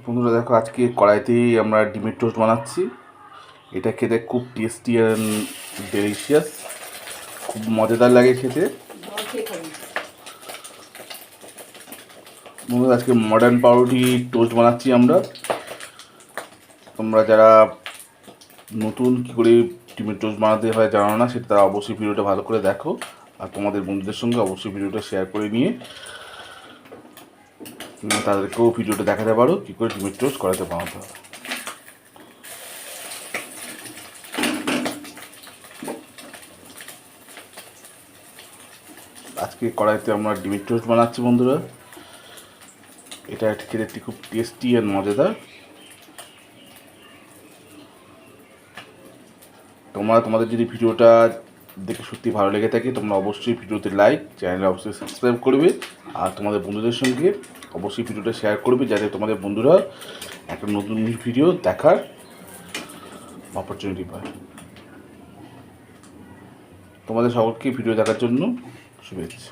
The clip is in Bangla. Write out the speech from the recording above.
বন্ধুরা দেখো, আজকে কড়াইতেই আমরা ডিমের টোস্ট বানাচ্ছি। এটা খেতে খুব টেস্টি অ্যান্ড ডেলিশিয়াস, খুব মজাদার লাগে খেতে। বন্ধুরা আজকে মডার্ন পাউরুটি টোস্ট বানাচ্ছি আমরা। তোমরা যারা নতুন কী করে ডিমের টোস্ট বানাতে হয় জানো না, সেটা তারা অবশ্যই ভিডিওটা ভালো করে দেখো, আর তোমাদের বন্ধুদের সঙ্গে অবশ্যই ভিডিওটা শেয়ার করে নিয়ে তাদেরকেও ভিডিওটা দেখাতে পারো কী করে ডিমের টোস্ট কড়াইতে বানাতে হয়। আজকে কড়াইতে আমরা ডিমের টোস্ট বানাচ্ছি বন্ধুরা। এটা খেতে খুব টেস্টি আর মজাদার। তোমাদের যদি ভিডিওটা দেখে সত্যি ভালো লেগে থাকে, তোমরা অবশ্যই ভিডিওতে লাইক, চ্যানেলে অবশ্যই সাবস্ক্রাইব করবে, আর তোমাদের বন্ধুদের সঙ্গে অবশ্যই ভিডিওটা শেয়ার করবে, যাতে তোমাদের বন্ধুরা একটা নতুন ভিডিও দেখার অপরচুনিটি পায়। তোমাদের সকলকে ভিডিও দেখার জন্য শুভেচ্ছা।